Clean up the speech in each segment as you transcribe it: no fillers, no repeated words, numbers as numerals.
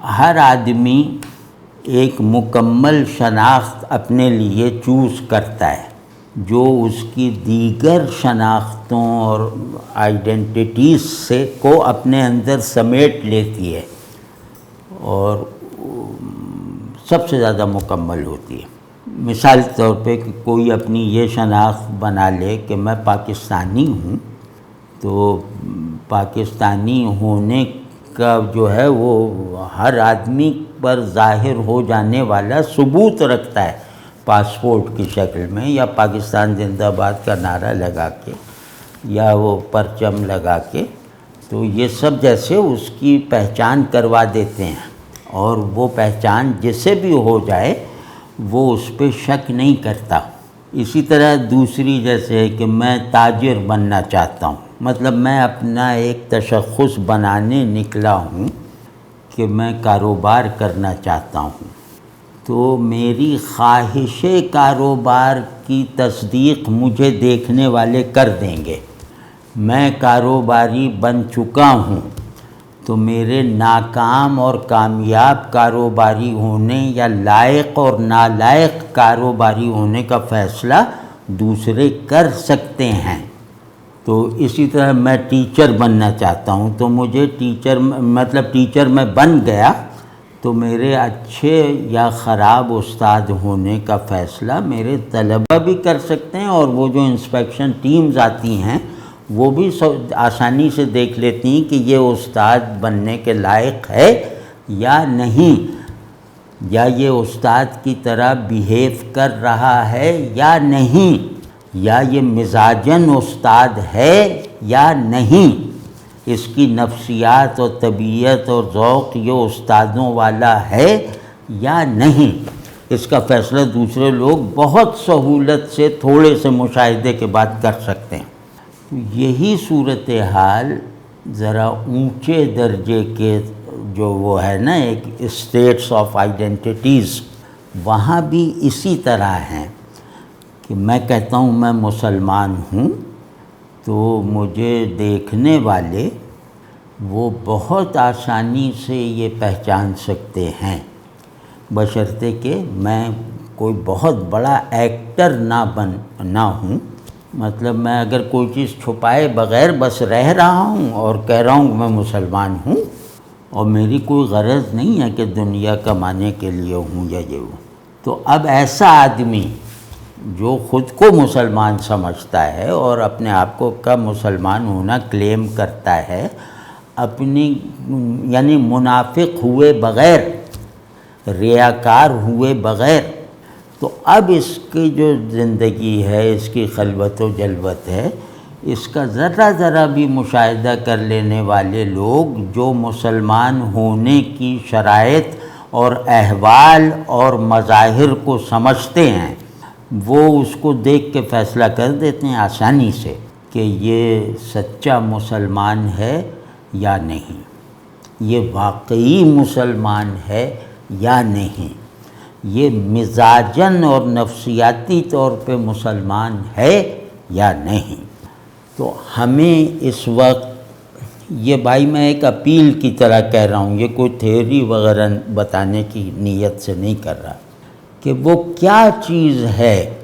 ہر آدمی ایک مکمل شناخت اپنے لیے چوز کرتا ہے جو اس کی دیگر شناختوں اور آئیڈینٹیٹیز سے کو اپنے اندر سمیٹ لیتی ہے اور سب سے زیادہ مکمل ہوتی ہے۔ مثال کے طور پہ کہ کوئی اپنی یہ شناخت بنا لے کہ میں پاکستانی ہوں، تو پاکستانی ہونے کا جو ہے وہ ہر آدمی پر ظاہر ہو جانے والا ثبوت رکھتا ہے پاسپورٹ کی شکل میں، یا پاکستان زندہ آباد کا نعرہ لگا کے یا وہ پرچم لگا کے، تو یہ سب جیسے اس کی پہچان کروا دیتے ہیں، اور وہ پہچان جسے بھی ہو جائے وہ اس پہ شک نہیں کرتا۔ اسی طرح دوسری جیسے ہے کہ میں تاجر بننا چاہتا ہوں، مطلب میں اپنا ایک تشخص بنانے نکلا ہوں کہ میں کاروبار کرنا چاہتا ہوں، تو میری خواہش کاروبار کی تصدیق مجھے دیکھنے والے کر دیں گے۔ میں کاروباری بن چکا ہوں تو میرے ناکام اور کامیاب کاروباری ہونے یا لائق اور نالائق کاروباری ہونے کا فیصلہ دوسرے کر سکتے ہیں۔ تو اسی طرح میں ٹیچر بننا چاہتا ہوں، تو مجھے ٹیچر میں بن گیا تو میرے اچھے یا خراب استاد ہونے کا فیصلہ میرے طلبہ بھی کر سکتے ہیں، اور وہ جو انسپیکشن ٹیمز آتی ہیں وہ بھی آسانی سے دیکھ لیتی ہیں کہ یہ استاد بننے کے لائق ہے یا نہیں، یا یہ استاد کی طرح بیہیو کر رہا ہے یا نہیں، یا یہ مزاجن استاد ہے یا نہیں، اس کی نفسیات اور طبیعت اور ذوق یہ استادوں والا ہے یا نہیں۔ اس کا فیصلہ دوسرے لوگ بہت سہولت سے تھوڑے سے مشاہدے کے بعد کر سکتے ہیں۔ یہی صورتحال ذرا اونچے درجے کے جو وہ ہے نا ایک اسٹیٹس آف آئیڈینٹیٹیز، وہاں بھی اسی طرح ہیں کہ میں کہتا ہوں میں مسلمان ہوں، تو مجھے دیکھنے والے وہ بہت آسانی سے یہ پہچان سکتے ہیں، بشرطے کہ میں کوئی بہت بڑا ایکٹر نہ ہوں۔ مطلب میں اگر کوئی چیز چھپائے بغیر بس رہ رہا ہوں اور کہہ رہا ہوں کہ میں مسلمان ہوں، اور میری کوئی غرض نہیں ہے کہ دنیا کمانے کے لیے ہوں یا یہ ہوں، تو اب ایسا آدمی جو خود کو مسلمان سمجھتا ہے اور اپنے آپ کو کا مسلمان ہونا کلیم کرتا ہے، اپنی یعنی منافق ہوئے بغیر، ریاکار ہوئے بغیر، تو اب اس کی جو زندگی ہے، اس کی خلوت و جلوت ہے، اس کا ذرا بھی مشاہدہ کر لینے والے لوگ جو مسلمان ہونے کی شرائط اور احوال اور مظاہر کو سمجھتے ہیں، وہ اس کو دیکھ کے فیصلہ کر دیتے ہیں آسانی سے کہ یہ سچا مسلمان ہے یا نہیں، یہ واقعی مسلمان ہے یا نہیں، یہ مزاجن اور نفسیاتی طور پہ مسلمان ہے یا نہیں۔ تو ہمیں اس وقت یہ بھائی میں ایک اپیل کی طرح کہہ رہا ہوں، یہ کوئی تھیوری وغیرہ بتانے کی نیت سے نہیں کر رہا، کہ وہ کیا چیز ہے،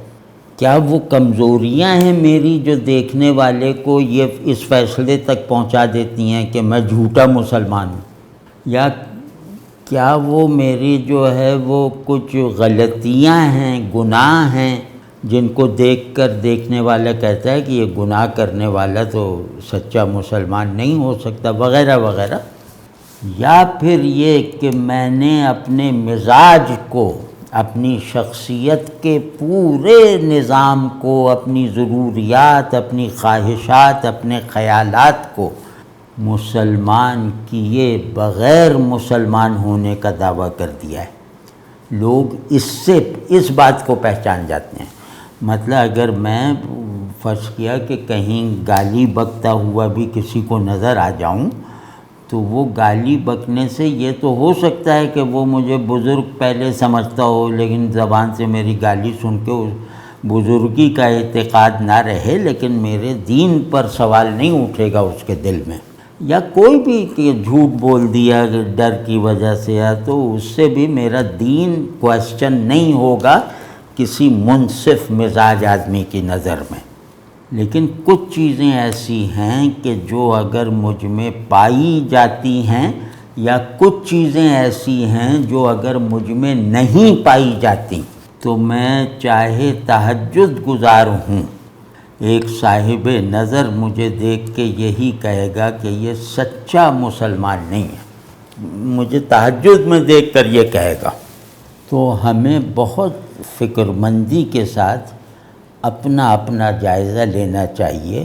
کیا وہ کمزوریاں ہیں میری جو دیکھنے والے کو یہ اس فیصلے تک پہنچا دیتی ہیں کہ میں جھوٹا مسلمان ہوں، یا کیا وہ میری جو ہے وہ کچھ غلطیاں ہیں، گناہ ہیں جن کو دیکھ کر دیکھنے والا کہتا ہے کہ یہ گناہ کرنے والا تو سچا مسلمان نہیں ہو سکتا، وغیرہ وغیرہ، یا پھر یہ کہ میں نے اپنے مزاج کو، اپنی شخصیت کے پورے نظام کو، اپنی ضروریات، اپنی خواہشات، اپنے خیالات کو مسلمان کیے بغیر مسلمان ہونے کا دعویٰ کر دیا ہے۔ لوگ اس بات کو پہچان جاتے ہیں۔ مطلب اگر میں فرض کیا کہ کہیں گالی بکتا ہوا بھی کسی کو نظر آ جاؤں، تو وہ گالی بکنے سے یہ تو ہو سکتا ہے کہ وہ مجھے بزرگ پہلے سمجھتا ہو، لیکن زبان سے میری گالی سن کے بزرگی کا اعتقاد نہ رہے، لیکن میرے دین پر سوال نہیں اٹھے گا اس کے دل میں۔ یا کوئی بھی کہ جھوٹ بول دیا ڈر کی وجہ سے ہے، تو اس سے بھی میرا دین کویسچن نہیں ہوگا کسی منصف مزاج آدمی کی نظر میں۔ لیکن کچھ چیزیں ایسی ہیں کہ جو اگر مجھ میں پائی جاتی ہیں، یا کچھ چیزیں ایسی ہیں جو اگر مجھ میں نہیں پائی جاتی، تو میں چاہے تہجد گزار ہوں، ایک صاحب نظر مجھے دیکھ کے یہی کہے گا کہ یہ سچا مسلمان نہیں ہے، مجھے تہجد میں دیکھ کر یہ کہے گا۔ تو ہمیں بہت فکر مندی کے ساتھ اپنا اپنا جائزہ لینا چاہیے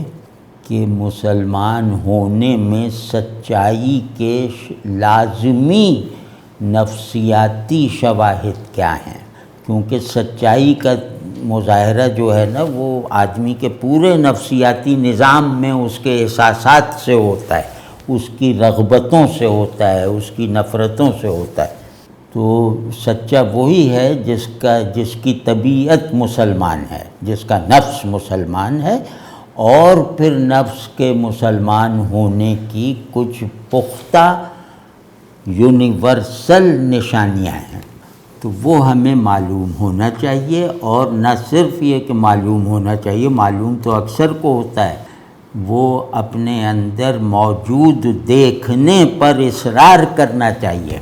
کہ مسلمان ہونے میں سچائی کے لازمی نفسیاتی شواہد کیا ہیں، کیونکہ سچائی کا مظاہرہ جو ہے نا وہ آدمی کے پورے نفسیاتی نظام میں اس کے احساسات سے ہوتا ہے، اس کی رغبتوں سے ہوتا ہے، اس کی نفرتوں سے ہوتا ہے۔ تو سچا وہی ہے جس کی طبیعت مسلمان ہے، جس کا نفس مسلمان ہے، اور پھر نفس کے مسلمان ہونے کی کچھ پختہ یونیورسل نشانیاں ہیں، تو وہ ہمیں معلوم ہونا چاہیے۔ اور نہ صرف یہ کہ معلوم ہونا چاہیے، معلوم تو اکثر کو ہوتا ہے، وہ اپنے اندر موجود دیکھنے پر اصرار کرنا چاہیے۔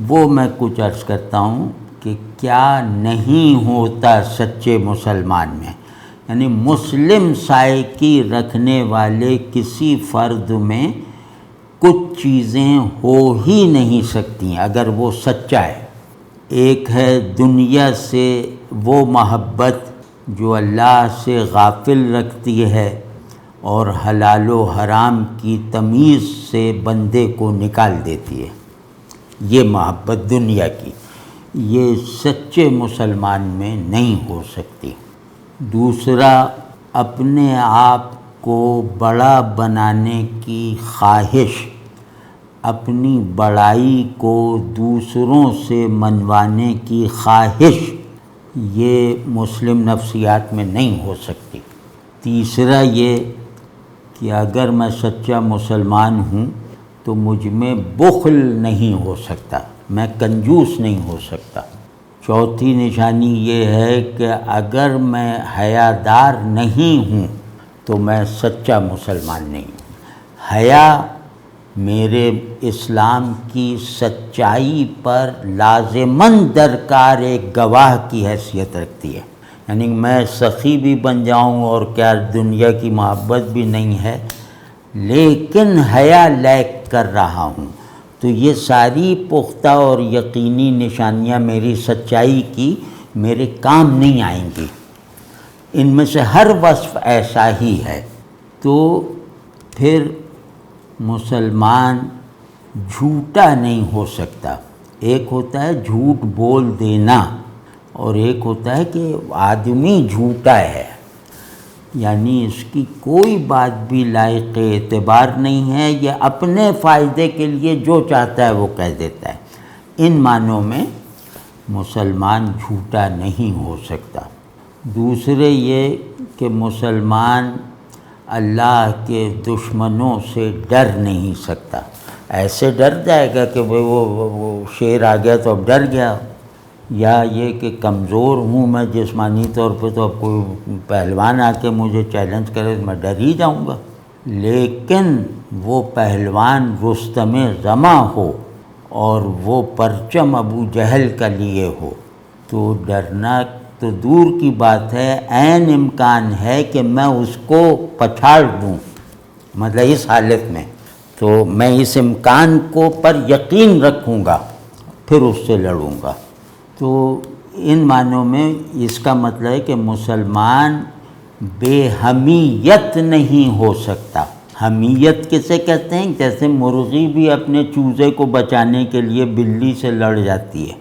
وہ میں کچھ عرض کرتا ہوں کہ کیا نہیں ہوتا سچے مسلمان میں، یعنی مسلم سائیکی رکھنے والے کسی فرد میں کچھ چیزیں ہو ہی نہیں سکتی اگر وہ سچا ہے۔ ایک ہے دنیا سے وہ محبت جو اللہ سے غافل رکھتی ہے اور حلال و حرام کی تمیز سے بندے کو نکال دیتی ہے، یہ محبت دنیا کی، یہ سچے مسلمان میں نہیں ہو سکتی۔ دوسرا، اپنے آپ کو بڑا بنانے کی خواہش، اپنی بڑائی کو دوسروں سے منوانے کی خواہش، یہ مسلم نفسیات میں نہیں ہو سکتی۔ تیسرا یہ کہ اگر میں سچا مسلمان ہوں تو مجھ میں بخل نہیں ہو سکتا، میں کنجوس نہیں ہو سکتا۔ چوتھی نشانی یہ ہے کہ اگر میں حیادار نہیں ہوں تو میں سچا مسلمان نہیں ہوں۔ حیا میرے اسلام کی سچائی پر لازماً درکار ایک گواہ کی حیثیت رکھتی ہے، یعنی میں سخی بھی بن جاؤں اور کیا دنیا کی محبت بھی نہیں ہے، لیکن حیا لیک کر رہا ہوں، تو یہ ساری پختہ اور یقینی نشانیاں میری سچائی کی میرے کام نہیں آئیں گی۔ ان میں سے ہر وصف ایسا ہی ہے۔ تو پھر مسلمان جھوٹا نہیں ہو سکتا۔ ایک ہوتا ہے جھوٹ بول دینا، اور ایک ہوتا ہے کہ آدمی جھوٹا ہے، یعنی اس کی کوئی بات بھی لائق اعتبار نہیں ہے، یہ اپنے فائدے کے لیے جو چاہتا ہے وہ کہہ دیتا ہے۔ ان معنوں میں مسلمان جھوٹا نہیں ہو سکتا۔ دوسرے یہ کہ مسلمان اللہ کے دشمنوں سے ڈر نہیں سکتا۔ ایسے ڈر جائے گا کہ وہ شیر آ گیا تو اب ڈر گیا، یا یہ کہ کمزور ہوں میں جسمانی طور پہ، تو اب کوئی پہلوان آ کے مجھے چیلنج کرے تو میں ڈر ہی جاؤں گا۔ لیکن وہ پہلوان رستم زماں ہو اور وہ پرچم ابو جہل کا لیے ہو تو ڈرنا تو دور کی بات ہے، عین امکان ہے کہ میں اس کو پچھاڑ دوں، مطلب اس حالت میں تو میں اس امکان کو پر یقین رکھوں گا، پھر اس سے لڑوں گا۔ تو ان معنوں میں اس کا مطلب ہے کہ مسلمان بے حمیت نہیں ہو سکتا۔ حمیت کسے کہتے ہیں؟ جیسے مرغی بھی اپنے چوزے کو بچانے کے لیے بلی سے لڑ جاتی ہے،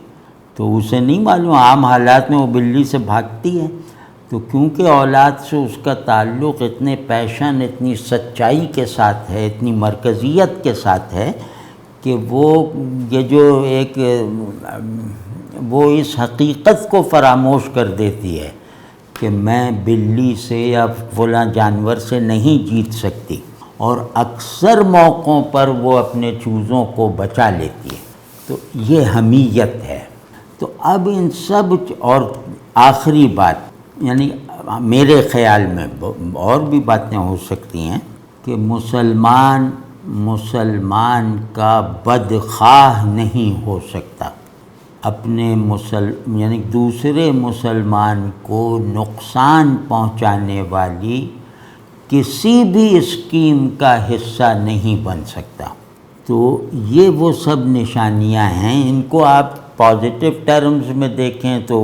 تو اسے نہیں معلوم، عام حالات میں وہ بلی سے بھاگتی ہے، تو کیونکہ اولاد سے اس کا تعلق اتنے پیشن، اتنی سچائی کے ساتھ ہے، اتنی مرکزیت کے ساتھ ہے کہ وہ یہ جو ایک وہ اس حقیقت کو فراموش کر دیتی ہے کہ میں بلی سے یا فلاں جانور سے نہیں جیت سکتی، اور اکثر موقعوں پر وہ اپنے چوزوں کو بچا لیتی ہے۔ تو یہ حمیت ہے۔ تو اب ان سب اور آخری بات، یعنی میرے خیال میں اور بھی باتیں ہو سکتی ہیں کہ مسلمان کا بدخواہ نہیں ہو سکتا، اپنے یعنی دوسرے مسلمان کو نقصان پہنچانے والی کسی بھی اسکیم کا حصہ نہیں بن سکتا۔ تو یہ وہ سب نشانیاں ہیں، ان کو آپ پازیٹیو ٹرمز میں دیکھیں تو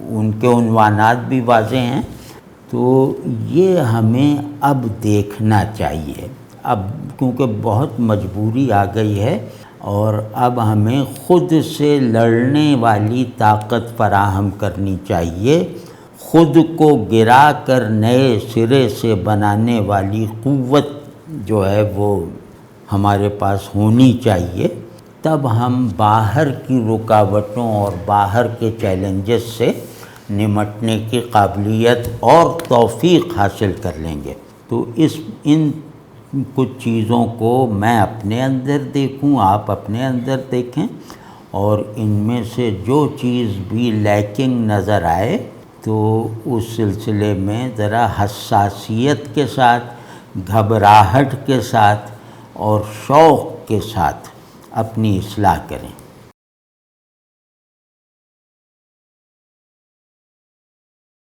ان کے عنوانات بھی واضح ہیں۔ تو یہ ہمیں اب دیکھنا چاہیے، اب کیونکہ بہت مجبوری آ گئی ہے، اور اب ہمیں خود سے لڑنے والی طاقت فراہم کرنی چاہیے، خود کو گرا کر نئے سرے سے بنانے والی قوت جو ہے وہ ہمارے پاس ہونی چاہیے، تب ہم باہر کی رکاوٹوں اور باہر کے چیلنجز سے نمٹنے کی قابلیت اور توفیق حاصل کر لیں گے۔ تو ان کچھ چیزوں کو میں اپنے اندر دیکھوں، آپ اپنے اندر دیکھیں، اور ان میں سے جو چیز بھی لیکنگ نظر آئے تو اس سلسلے میں ذرا حساسیت کے ساتھ، گھبراہٹ کے ساتھ اور شوق کے ساتھ اپنی اصلاح کریں۔